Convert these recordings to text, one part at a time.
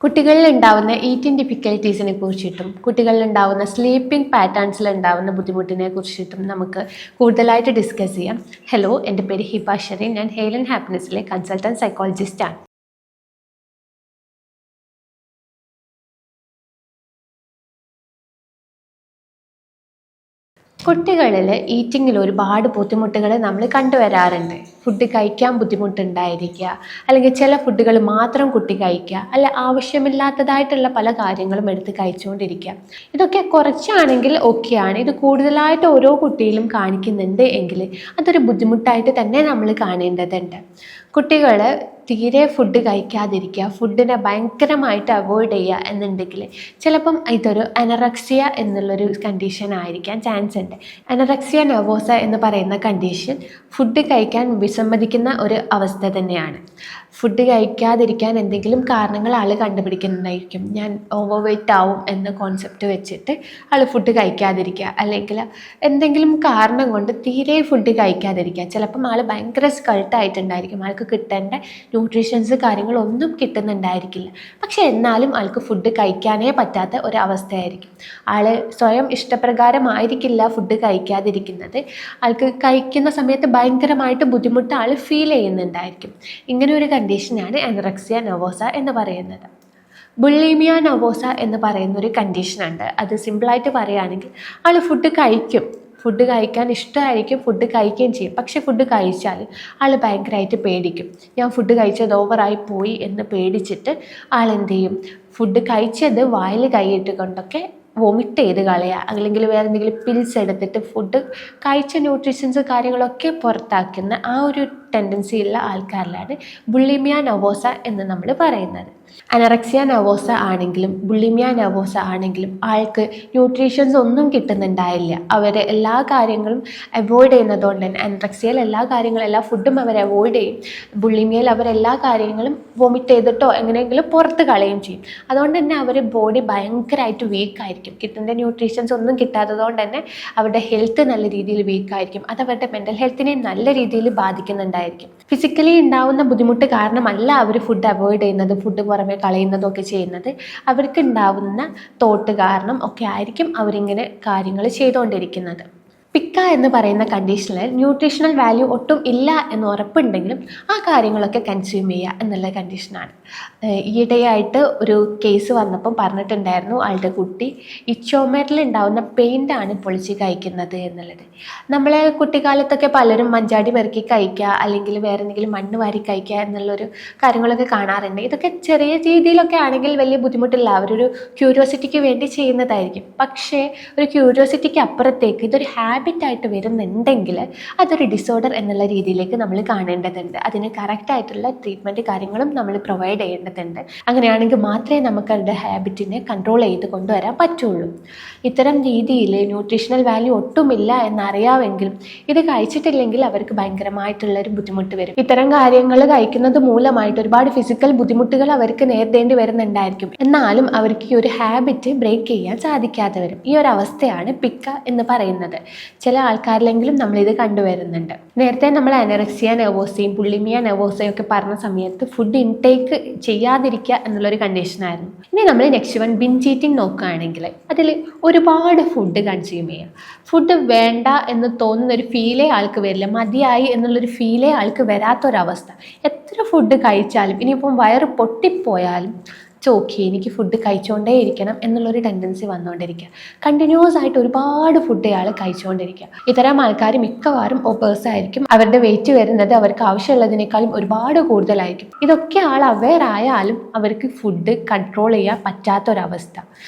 കുട്ടികളിൽ ഉണ്ടാവുന്ന ഈറ്റിംഗ് ഡിഫിക്കൽട്ടീസിനെ കുറിച്ചിട്ടും കുട്ടികളിൽ സ്ലീപ്പിംഗ് പാറ്റേൺസിൽ ഉണ്ടാവുന്ന ബുദ്ധിമുട്ടിനെ കുറിച്ചിട്ടും നമുക്ക് കൂടുതലായിട്ട് ഡിസ്കസ് ചെയ്യാം. ഹലോ, എൻ്റെ പേര് ഹിബ ഷെറിൻ. ഞാൻ ഹെയ്ലൻ ഹാപ്പിനെസ്സിലെ കൺസൾട്ടൻറ്റ് സൈക്കോളജിസ്റ്റാണ്. കുട്ടികളിൽ ഈറ്റിങ്ങിൽ ഒരുപാട് ബുദ്ധിമുട്ടുകൾ നമ്മൾ കണ്ടുവരാറുണ്ട്. ഫുഡ് കഴിക്കാൻ ബുദ്ധിമുട്ടുണ്ടായിരിക്കുക, അല്ലെങ്കിൽ ചില ഫുഡുകൾ മാത്രം കുട്ടി കഴിക്കുക, അല്ല ആവശ്യമില്ലാത്തതായിട്ടുള്ള പല കാര്യങ്ങളും എടുത്ത് കഴിച്ചുകൊണ്ടിരിക്കുക. ഇതൊക്കെ കുറച്ചാണെങ്കിൽ ഓക്കെയാണ്. ഇത് കൂടുതലായിട്ട് ഓരോ കുട്ടിയിലും കാണിക്കുന്നുണ്ട് എങ്കിൽ അതൊരു ബുദ്ധിമുട്ടായിട്ട് തന്നെ നമ്മൾ കാണേണ്ടതുണ്ട്. കുട്ടികൾ തീരെ ഫുഡ് കഴിക്കാതിരിക്കുക, ഫുഡിനെ ഭയങ്കരമായിട്ട് അവോയ്ഡ് ചെയ്യുക എന്നുണ്ടെങ്കിൽ ചിലപ്പം ഇതൊരു അനറക്സിയ എന്നുള്ളൊരു കണ്ടീഷൻ ആയിരിക്കാൻ ചാൻസ് ഉണ്ട്. അനറക്സിയ നെർവോസ എന്ന് പറയുന്ന കണ്ടീഷൻ ഫുഡ് കഴിക്കാൻ വിസമ്മതിക്കുന്ന ഒരു അവസ്ഥ തന്നെയാണ്. ഫുഡ് കഴിക്കാതിരിക്കാൻ എന്തെങ്കിലും കാരണങ്ങൾ ആൾ കണ്ടുപിടിക്കുന്നുണ്ടായിരിക്കും. ഞാൻ ഓവർ വെയ്റ്റ് ആവും എന്ന കോൺസെപ്റ്റ് വെച്ചിട്ട് ആൾ ഫുഡ് കഴിക്കാതിരിക്കുക, അല്ലെങ്കിൽ എന്തെങ്കിലും കാരണം കൊണ്ട് തീരെ ഫുഡ് കഴിക്കാതിരിക്കുക. ചിലപ്പം ആൾ ഭയങ്കര സ്കൾട്ടായിട്ടുണ്ടായിരിക്കും, ആൾക്ക് കിട്ടേണ്ട ന്യൂട്രീഷൻസ് കാര്യങ്ങളൊന്നും കിട്ടുന്നുണ്ടായിരിക്കില്ല. പക്ഷെ എന്നാലും ആൾക്ക് ഫുഡ് കഴിക്കാനേ പറ്റാത്ത ഒരവസ്ഥയായിരിക്കും. ആൾ സ്വയം ഇഷ്ടപ്രകാരമായിരിക്കില്ല ഫുഡ് കഴിക്കാതിരിക്കുന്നത്. ആൾക്ക് കഴിക്കുന്ന സമയത്ത് ഭയങ്കരമായിട്ട് ബുദ്ധിമുട്ട് ആൾ ഫീൽ ചെയ്യുന്നുണ്ടായിരിക്കും. ഇങ്ങനെ ഒരു കണ്ടീഷനാണ് അനറക്സിയ നെർവോസ എന്ന് പറയുന്നത്. ബുളിമിയ നെർവോസ എന്ന് പറയുന്ന ഒരു കണ്ടീഷനുണ്ട്. അത് സിമ്പിളായിട്ട് പറയുകയാണെങ്കിൽ ആൾ ഫുഡ് കഴിക്കും, ഫുഡ് കഴിക്കാൻ ഇഷ്ടമായിരിക്കും, ഫുഡ് കഴിക്കുകയും ചെയ്യും. പക്ഷെ ഫുഡ് കഴിച്ചാൽ ആൾ ഭയങ്കരമായിട്ട് പേടിക്കും. ഞാൻ ഫുഡ് കഴിച്ചത് ഓവറായി പോയി എന്ന് പേടിച്ചിട്ട് ആൾ എന്ത് ചെയ്യും, ഫുഡ് കഴിച്ചത് വായിൽ കൈയിട്ട് കൊണ്ടൊക്കെ വോമിറ്റ് ചെയ്ത് കളയുക, അല്ലെങ്കിൽ വേറെ എന്തെങ്കിലും പിൽസ് എടുത്തിട്ട് ഫുഡ് കഴിച്ച ന്യൂട്രീഷൻസ് കാര്യങ്ങളൊക്കെ പുറത്താക്കുന്ന ആ ഒരു ടെൻഡൻസി ഉള്ള ആൾക്കാരിലാണ് ബുളിമിയ നെർവോസ എന്ന് നമ്മൾ പറയുന്നത്. അനറക്സിയ നെർവോസ ആണെങ്കിലും ബുളിമിയ നെർവോസ ആണെങ്കിലും ആൾക്ക് ന്യൂട്രീഷൻസ് ഒന്നും കിട്ടുന്നുണ്ടായില്ല. അവർ എല്ലാ കാര്യങ്ങളും അവോയ്ഡ് ചെയ്യുന്നതുകൊണ്ട് തന്നെ അനറക്സിയയിൽ എല്ലാ ഫുഡും അവർ അവോയ്ഡ് ചെയ്യും. ബുളിമിയയിൽ അവരെല്ലാ കാര്യങ്ങളും വോമിറ്റ് ചെയ്തിട്ടോ എങ്ങനെയെങ്കിലും പുറത്ത് കളയുകയും ചെയ്യും. അതുകൊണ്ട് തന്നെ അവർ ബോഡി ഭയങ്കരമായിട്ട് വീക്കായിരിക്കും. കിട്ടേണ്ട ന്യൂട്രീഷൻസ് ഒന്നും കിട്ടാത്തതുകൊണ്ട് തന്നെ അവരുടെ ഹെൽത്ത് നല്ല രീതിയിൽ വീക്കായിരിക്കും. അത് അവരുടെ മെൻ്റൽ ഹെൽത്തിനെയും നല്ല രീതിയിൽ ബാധിക്കുന്നുണ്ടായിരിക്കും. ഫിസിക്കലി ഉണ്ടാവുന്ന ബുദ്ധിമുട്ട് കാരണമല്ല അവർ ഫുഡ് അവോയ്ഡ് ചെയ്യുന്നത്, ഫുഡ് പുറമെ കളയുന്നതും ഒക്കെ ചെയ്യുന്നത്. അവർക്ക് ഉണ്ടാവുന്ന തോട്ട് കാരണം ഒക്കെ ആയിരിക്കും അവരിങ്ങനെ കാര്യങ്ങൾ ചെയ്തുകൊണ്ടിരിക്കുന്നത്. പിക്ക എന്ന് പറയുന്ന കണ്ടീഷനിൽ ന്യൂട്രീഷണൽ വാല്യൂ ഒട്ടും ഇല്ല എന്ന് ഉറപ്പുണ്ടെങ്കിലും ആ കാര്യങ്ങളൊക്കെ കൺസ്യൂം ചെയ്യുക എന്നുള്ള കണ്ടീഷനാണ്. ഈയിടെയായിട്ട് ഒരു കേസ് വന്നപ്പം പറഞ്ഞിട്ടുണ്ടായിരുന്നു, ആളുടെ കുട്ടി ഇച്ചോമേറിൽ ഉണ്ടാവുന്ന പെയിൻ്റാണ് പൊളിച്ച് കഴിക്കുന്നത് എന്നുള്ളത്. നമ്മൾ കുട്ടിക്കാലത്തൊക്കെ പലരും മഞ്ചാടി പെറുക്കി കഴിക്കുക, അല്ലെങ്കിൽ വേറെ എന്തെങ്കിലും മണ്ണ് വാരി കഴിക്കുക എന്നുള്ളൊരു കാര്യങ്ങളൊക്കെ കാണാറുണ്ട്. ഇതൊക്കെ ചെറിയ രീതിയിലൊക്കെ ആണെങ്കിൽ വലിയ ബുദ്ധിമുട്ടില്ല, അവരൊരു ക്യൂരിയോസിറ്റിക്ക് വേണ്ടി ചെയ്യുന്നതായിരിക്കും. പക്ഷേ ഒരു ക്യൂരിയോസിറ്റിക്ക് അപ്പുറത്തേക്ക് ഇതൊരു ഹാബിറ്റായിട്ട് വരുന്നുണ്ടെങ്കിൽ അതൊരു ഡിസോർഡർ എന്നുള്ള രീതിയിലേക്ക് നമ്മൾ കാണേണ്ടതുണ്ട്. അതിന് കറക്റ്റായിട്ടുള്ള ട്രീറ്റ്മെൻറ്റ് കാര്യങ്ങളും നമ്മൾ പ്രൊവൈഡ് ചെയ്യേണ്ടതുണ്ട്. അങ്ങനെയാണെങ്കിൽ മാത്രമേ നമുക്ക് അവരുടെ ഹാബിറ്റിനെ കൺട്രോൾ ചെയ്ത് കൊണ്ടുവരാൻ പറ്റുള്ളൂ. ഇത്തരം രീതിയിൽ ന്യൂട്രീഷണൽ വാല്യൂ ഒട്ടുമില്ല എന്നറിയാമെങ്കിലും ഇത് കഴിച്ചിട്ടില്ലെങ്കിൽ അവർക്ക് ഭയങ്കരമായിട്ടുള്ളൊരു ബുദ്ധിമുട്ട് വരും. ഇത്തരം കാര്യങ്ങൾ കഴിക്കുന്നത് മൂലമായിട്ട് ഒരുപാട് ഫിസിക്കൽ ബുദ്ധിമുട്ടുകൾ അവർക്ക് നേരിടേണ്ടി വരുന്നുണ്ടായിരിക്കും. എന്നാലും അവർക്ക് ഈ ഒരു ഹാബിറ്റ് ബ്രേക്ക് ചെയ്യാൻ സാധിക്കാതെ വരും. ഈ ഒരു അവസ്ഥയാണ് പിക്ക എന്ന് പറയുന്നത്. ചില ആൾക്കാരിലെങ്കിലും നമ്മളിത് കണ്ടുവരുന്നുണ്ട്. നേരത്തെ നമ്മൾ അനറക്സിയ നെർവോസയും ബുളിമിയ നെർവോസയും ഒക്കെ പറഞ്ഞ സമയത്ത് ഫുഡ് ഇൻടേക്ക് ചെയ്യാതിരിക്കുക എന്നുള്ളൊരു കണ്ടീഷനായിരുന്നു. ഇനി നമ്മൾ നെക്സ്റ്റ് വൺ ബിഞ്ച് ഈറ്റിംഗ് നോക്കുകയാണെങ്കിൽ അതിൽ ഒരുപാട് ഫുഡ് കൺസ്യൂം ചെയ്യുക. ഫുഡ് വേണ്ട എന്ന് തോന്നുന്നൊരു ഫീലേ ആൾക്ക് വരില്ല, മതിയായി എന്നുള്ളൊരു ഫീലേ ആൾക്ക് വരാത്തൊരവസ്ഥ. എത്ര ഫുഡ് കഴിച്ചാലും ഇനിയിപ്പം വയറ് പൊട്ടിപ്പോയാലും ഓക്കെ എനിക്ക് ഫുഡ് കഴിച്ചുകൊണ്ടേ ഇരിക്കണം എന്നുള്ളൊരു ടെൻഡൻസി വന്നുകൊണ്ടിരിക്കുക. കണ്ടിന്യൂസ് ആയിട്ട് ഒരുപാട് ഫുഡ് അയാൾ കഴിച്ചുകൊണ്ടിരിക്കുക. ഇത്തരം ആൾക്കാർ മിക്കവാറും ഒബേഴ്സ് ആയിരിക്കും. അവരുടെ വെയിറ്റ് വരുന്നത് അവർക്ക് ആവശ്യമുള്ളതിനേക്കാളും ഒരുപാട് കൂടുതലായിരിക്കും. ഇതൊക്കെ ആൾ അവെയർ ആയാലും അവർക്ക് ഫുഡ് കൺട്രോൾ ചെയ്യാൻ പറ്റാത്തൊരവസ്ഥ.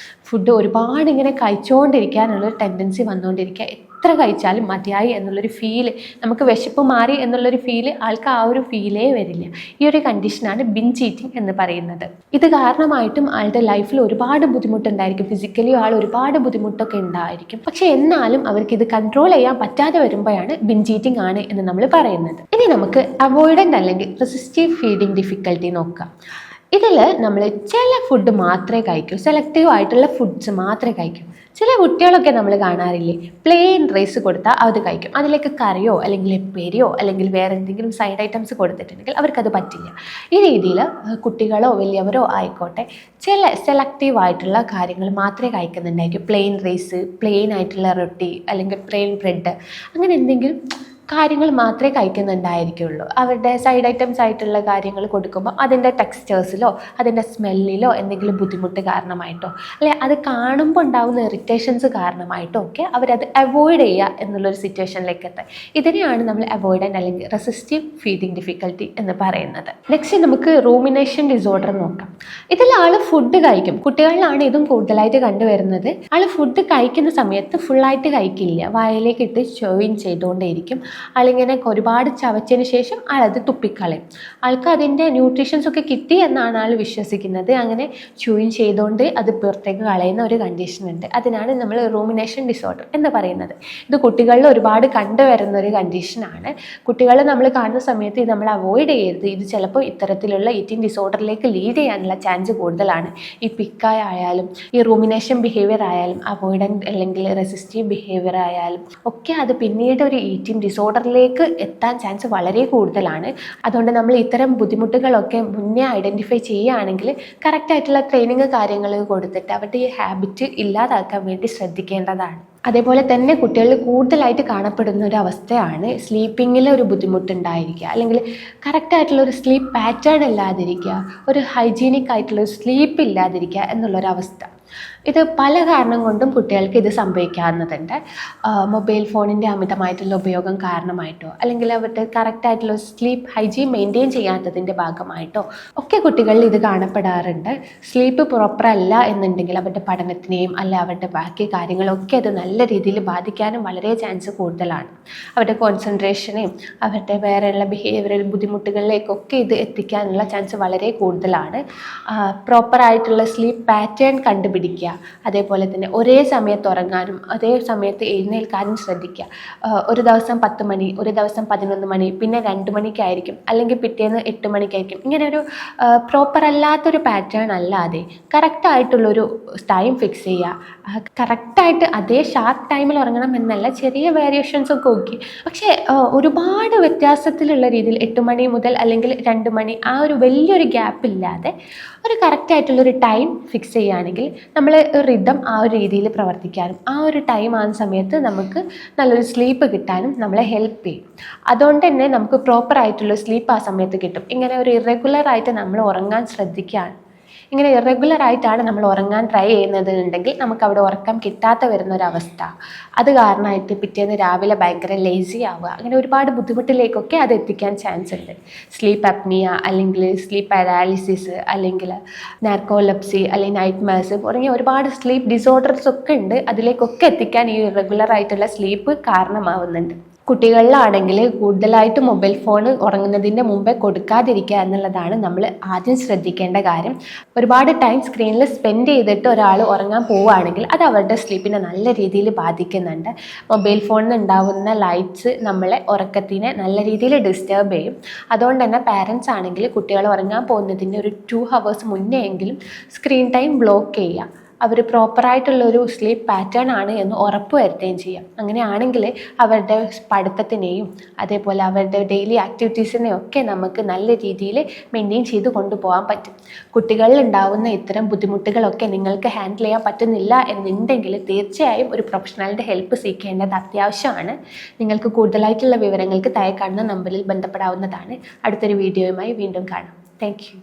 ഫുഡ് ഒരുപാട് ഇങ്ങനെ കഴിച്ചുകൊണ്ടിരിക്കാനുള്ളൊരു ടെൻഡൻസി വന്നുകൊണ്ടിരിക്കുക. എത്ര കഴിച്ചാലും മതിയായി എന്നുള്ളൊരു ഫീല്, നമുക്ക് വിശപ്പ് മാറി എന്നുള്ളൊരു ഫീല് ആൾക്ക് ആ ഒരു ഫീലേ വരില്ല. ഈ ഒരു കണ്ടീഷനാണ് ബിഞ്ച് ഈറ്റിംഗ് എന്ന് പറയുന്നത്. ഇത് കാരണമായിട്ടും ആളുടെ ലൈഫിൽ ഒരുപാട് ബുദ്ധിമുട്ടുണ്ടായിരിക്കും. ഫിസിക്കലി ആൾ ഒരുപാട് ബുദ്ധിമുട്ടൊക്കെ ഉണ്ടായിരിക്കും. പക്ഷെ എന്നാലും അവർക്ക് ഇത് കൺട്രോൾ ചെയ്യാൻ പറ്റാതെ വരുമ്പോഴാണ് ബിഞ്ച് ഈറ്റിംഗ് ആണ് എന്ന് നമ്മൾ പറയുന്നത്. ഇനി നമുക്ക് അവോയ്ഡൻ്റ് അല്ലെങ്കിൽ റെസിസ്റ്റീവ് ഫീഡിങ് ഡിഫിക്കൽട്ടി നോക്കാം. ഇതിൽ നമ്മൾ ചില ഫുഡ് മാത്രമേ കഴിക്കൂ, സെലക്റ്റീവ് ആയിട്ടുള്ള ഫുഡ്സ് മാത്രമേ കഴിക്കൂ. ചില കുട്ടികളൊക്കെ നമ്മൾ കാണാറില്ലേ, പ്ലെയിൻ റൈസ് കൊടുത്താൽ അത് കഴിക്കും, അതിലേക്ക് കറിയോ അല്ലെങ്കിൽ എപ്പേരിയോ അല്ലെങ്കിൽ വേറെ എന്തെങ്കിലും സൈഡ് ഐറ്റംസ് കൊടുത്തിട്ടുണ്ടെങ്കിൽ അവർക്കത് പറ്റില്ല. ഈ രീതിയിൽ കുട്ടികളോ വലിയവരോ ആയിക്കോട്ടെ ചില സെലക്റ്റീവ് ആയിട്ടുള്ള കാര്യങ്ങൾ മാത്രമേ കഴിക്കുന്നുണ്ടായിരിക്കും. പ്ലെയിൻ റൈസ്, പ്ലെയിൻ ആയിട്ടുള്ള റൊട്ടി അല്ലെങ്കിൽ പ്ലെയിൻ ബ്രെഡ്, അങ്ങനെ എന്തെങ്കിലും കാര്യങ്ങൾ മാത്രമേ കഴിക്കുന്നുണ്ടായിരിക്കുള്ളൂ. അവരുടെ സൈഡ് ഐറ്റംസ് ആയിട്ടുള്ള കാര്യങ്ങൾ കൊടുക്കുമ്പോൾ അതിൻ്റെ ടെക്സ്ചേഴ്സിലോ അതിൻ്റെ സ്മെല്ലിലോ എന്തെങ്കിലും ബുദ്ധിമുട്ട് കാരണമായിട്ടോ അല്ലെ അത് കാണുമ്പോൾ ഉണ്ടാകുന്ന ഇറിറ്റേഷൻസ് കാരണമായിട്ടോ ഒക്കെ അവരത് അവോയ്ഡ് ചെയ്യുക എന്നുള്ളൊരു സിറ്റുവേഷനിലേക്ക് എത്താം. ഇതിനെയാണ് നമ്മൾ അവോയ്ഡൻറ്റ് അല്ലെങ്കിൽ റെസിസ്റ്റീവ് ഫീഡിങ് ഡിഫിക്കൽട്ടി എന്ന് പറയുന്നത്. നെക്സ്റ്റ് നമുക്ക് റൂമിനേഷൻ ഡിസോർഡർ നോക്കാം. ഇതിൽ ആൾ ഫുഡ് കഴിക്കും, കുട്ടികളിലാണ് ഇതും കൂടുതലായിട്ട് കണ്ടുവരുന്നത്. ആൾ ഫുഡ് കഴിക്കുന്ന സമയത്ത് ഫുള്ളായിട്ട് കഴിക്കില്ല, വായിലേക്ക് ഇട്ട് ചോയിൻ ചെയ്തുകൊണ്ടേയിരിക്കും. ആളിങ്ങനെ ഒരുപാട് ചവച്ചതിന് ശേഷം ആളത് തുപ്പിക്കളയും. ആൾക്ക് അതിൻ്റെ ന്യൂട്രീഷൻസ് ഒക്കെ കിട്ടി എന്നാണ് ആൾ വിശ്വസിക്കുന്നത്. അങ്ങനെ ചൂയിൻ ചെയ്തുകൊണ്ട് അത് പുറത്തേക്ക് കളയുന്ന ഒരു കണ്ടീഷൻ ഉണ്ട്. അതിനാണ് നമ്മൾ റൂമിനേഷൻ ഡിസോർഡർ എന്ന് പറയുന്നത്. ഇത് കുട്ടികളിൽ ഒരുപാട് കണ്ടുവരുന്ന ഒരു കണ്ടീഷനാണ്. കുട്ടികളെ നമ്മൾ കാണുന്ന സമയത്ത് ഇത് നമ്മൾ അവോയ്ഡ് ചെയ്യരുത്. ഇത് ചിലപ്പോൾ ഇത്തരത്തിലുള്ള ഈറ്റിംഗ് ഡിസോർഡറിലേക്ക് ലീഡ് ചെയ്യാനുള്ള ചാൻസ് കൂടുതലാണ്. ഈ പിക്കായ ആയാലും ഈ റൂമിനേഷൻ ബിഹേവിയർ ആയാലും അവോയ്ഡൻറ്റ് അല്ലെങ്കിൽ റെസിസ്റ്റീവ് ബിഹേവിയർ ആയാലും ഒക്കെ അത് പിന്നീട് ഒരു ഈറ്റിംഗ് ഡിസോർഡറിലേക്ക് എത്താൻ ചാൻസ് വളരെ കൂടുതലാണ്. അതുകൊണ്ട് നമ്മൾ ഇത്തരം ബുദ്ധിമുട്ടുകളൊക്കെ മുന്നേ ഐഡൻറ്റിഫൈ ചെയ്യുകയാണെങ്കിൽ കറക്റ്റായിട്ടുള്ള ട്രെയിനിങ് കാര്യങ്ങൾ കൊടുത്തിട്ട് അവരുടെ ഈ ഹാബിറ്റ് ഇല്ലാതാക്കാൻ വേണ്ടി ശ്രദ്ധിക്കേണ്ടതാണ്. അതേപോലെ തന്നെ കുട്ടികളിൽ കൂടുതലായിട്ട് കാണപ്പെടുന്ന ഒരു അവസ്ഥയാണ് സ്ലീപ്പിങ്ങിൽ ഒരു ബുദ്ധിമുട്ടുണ്ടായിരിക്കുക, അല്ലെങ്കിൽ കറക്റ്റായിട്ടുള്ള ഒരു സ്ലീപ്പ് പാറ്റേൺ ഇല്ലാതിരിക്കുക, ഒരു ഹൈജീനിക് ആയിട്ടുള്ള സ്ലീപ്പ് ഇല്ലാതിരിക്കുക എന്നുള്ളൊരവസ്ഥ. ഇത് പല കാരണം കൊണ്ടും കുട്ടികൾക്ക് ഇത് സംഭവിക്കാവുന്നതുണ്ട്. മൊബൈൽ ഫോണിൻ്റെ അമിതമായിട്ടുള്ള ഉപയോഗം കാരണമായിട്ടോ അല്ലെങ്കിൽ അവരുടെ കറക്റ്റായിട്ടുള്ള സ്ലീപ്പ് ഹൈജീൻ മെയിൻറ്റെയിൻ ചെയ്യാത്തതിൻ്റെ ഭാഗമായിട്ടോ ഒക്കെ കുട്ടികളിൽ ഇത് കാണപ്പെടാറുണ്ട്. സ്ലീപ്പ് പ്രോപ്പർ അല്ല എന്നുണ്ടെങ്കിൽ അവരുടെ പഠനത്തിനെയും അല്ല അവരുടെ ബാക്കി കാര്യങ്ങളൊക്കെ അത് നല്ല രീതിയിൽ ബാധിക്കാനും വളരെ ചാൻസ് കൂടുതലാണ്. അവരുടെ കോൺസെൻട്രേഷനെയും അവരുടെ വേറെയുള്ള ബിഹേവിയറൽ ബുദ്ധിമുട്ടുകളിലേക്കൊക്കെ ഇത് എത്തിക്കാനുള്ള ചാൻസ് വളരെ കൂടുതലാണ്. പ്രോപ്പറായിട്ടുള്ള സ്ലീപ്പ് പാറ്റേൺ കണ്ടുപിടിക്കുക, അതേപോലെ തന്നെ ഒരേ സമയത്ത് ഉറങ്ങാനും അതേ സമയത്ത് എഴുന്നേൽക്കാനും ശ്രദ്ധിക്കുക. ഒരു ദിവസം 10 മണി, ഒരു ദിവസം 11 മണി, പിന്നെ 2 മണിക്കായിരിക്കും, അല്ലെങ്കിൽ പിറ്റേന്ന് 8 മണിക്കായിരിക്കും. ഇങ്ങനെ ഒരു പ്രോപ്പർ അല്ലാത്തൊരു പാറ്റേൺ അല്ലാതെ കറക്റ്റായിട്ടുള്ളൊരു ടൈം ഫിക്സ് ചെയ്യുക. കറക്റ്റായിട്ട് അതേ ഷാർപ്പ് ടൈമിൽ ഉറങ്ങണം എന്നല്ല, ചെറിയ വേരിയേഷൻസ് ഒക്കെ ഓക്കെ, പക്ഷേ ഒരുപാട് വ്യത്യാസത്തിലുള്ള രീതിയിൽ 8 മണി മുതൽ അല്ലെങ്കിൽ 2 മണി ആ ഒരു വലിയൊരു ഗ്യാപ്പ് ഇല്ലാതെ ഒരു കറക്റ്റായിട്ടുള്ളൊരു ടൈം ഫിക്സ് ചെയ്യുകയാണെങ്കിൽ നമ്മൾ റിതം ആ ഒരു രീതിയിൽ പ്രവർത്തിക്കാനും ആ ഒരു ടൈം ആകുന്ന സമയത്ത് നമുക്ക് നല്ലൊരു സ്ലീപ്പ് കിട്ടാനും നമ്മളെ ഹെൽപ്പ് ചെയ്യും. അതുകൊണ്ട് തന്നെ നമുക്ക് പ്രോപ്പറായിട്ടുള്ള സ്ലീപ്പ് ആ സമയത്ത് കിട്ടും. ഇങ്ങനെ ഒരു ഇറഗുലറായിട്ട് നമ്മൾ ഉറങ്ങാൻ ശ്രദ്ധിക്കുകയാണ്, ഇങ്ങനെ ഇറഗുലറായിട്ടാണ് നമ്മൾ ഉറങ്ങാൻ ട്രൈ ചെയ്യുന്നതെന്നുണ്ടെങ്കിൽ നമുക്ക് അവിടെ ഉറക്കം കിട്ടാത്ത വരുന്നൊരവസ്ഥ, അത് കാരണമായിട്ട് പിറ്റേന്ന് രാവിലെ ഭയങ്കര ലേസി ആവുക, അങ്ങനെ ഒരുപാട് ബുദ്ധിമുട്ടിലേക്കൊക്കെ അത് എത്തിക്കാൻ ചാൻസ് ഉണ്ട്. സ്ലീപ്പ് അപ്നിയ അല്ലെങ്കിൽ സ്ലീപ്പ് പാരാലിസിസ് അല്ലെങ്കിൽ നാർക്കോലെപ്സി അല്ലെങ്കിൽ നൈറ്റ് മേഴ്സ് തുടങ്ങിയ ഒരുപാട് സ്ലീപ്പ് ഡിസോർഡേഴ്സ് ഒക്കെ ഉണ്ട്. അതിലേക്കൊക്കെ എത്തിക്കാൻ ഈ ഇറഗുലറായിട്ടുള്ള സ്ലീപ്പ് കാരണമാവുന്നുണ്ട്. കുട്ടികളിലാണെങ്കിൽ കൂടുതലായിട്ട് മൊബൈൽ ഫോൺ ഉറങ്ങുന്നതിൻ്റെ മുമ്പേ കൊടുക്കാതിരിക്കുക എന്നുള്ളതാണ് നമ്മൾ ആദ്യം ശ്രദ്ധിക്കേണ്ട കാര്യം. ഒരുപാട് ടൈം സ്ക്രീനിൽ സ്പെൻഡ് ചെയ്തിട്ട് ഒരാൾ ഉറങ്ങാൻ പോവുകയാണെങ്കിൽ അത് അവരുടെ സ്ലീപ്പിനെ നല്ല രീതിയിൽ ബാധിക്കുന്നുണ്ട്. മൊബൈൽ ഫോണിൽ നിന്ന് ഉണ്ടാകുന്ന ലൈറ്റ്സ് നമ്മളെ ഉറക്കത്തിനെ നല്ല രീതിയിൽ ഡിസ്റ്റർബ് ചെയ്യും. അതുകൊണ്ട് തന്നെ പാരൻസ് ആണെങ്കിൽ കുട്ടികൾ ഉറങ്ങാൻ പോകുന്നതിൻ്റെ ഒരു 2 hours മുന്നേ എങ്കിലും സ്ക്രീൻ ടൈം ബ്ലോക്ക് ചെയ്യുക. അവർ പ്രോപ്പറായിട്ടുള്ളൊരു സ്ലീപ്പ് പാറ്റേൺ ആണ് എന്ന് ഉറപ്പ് വരുത്തുകയും ചെയ്യാം. അങ്ങനെയാണെങ്കിൽ അവരുടെ പഠിത്തത്തിനെയും അതേപോലെ അവരുടെ ഡെയിലി ആക്ടിവിറ്റീസിനെയും ഒക്കെ നമുക്ക് നല്ല രീതിയിൽ മെയിൻറ്റെയിൻ ചെയ്ത് കൊണ്ടുപോകാൻ പറ്റും. കുട്ടികളിൽ ഉണ്ടാവുന്ന ഇത്തരം ബുദ്ധിമുട്ടുകളൊക്കെ നിങ്ങൾക്ക് ഹാൻഡിൽ ചെയ്യാൻ പറ്റുന്നില്ല എന്നുണ്ടെങ്കിൽ തീർച്ചയായും ഒരു പ്രൊഫഷണലിൻ്റെ ഹെൽപ്പ് സ്വീകരിക്കേണ്ടത് അത്യാവശ്യമാണ്. നിങ്ങൾക്ക് കൂടുതലായിട്ടുള്ള വിവരങ്ങൾക്ക് താഴെ കാണുന്ന നമ്പറിൽ ബന്ധപ്പെടാവുന്നതാണ്. അടുത്തൊരു വീഡിയോയുമായി വീണ്ടും കാണാം. Thank you.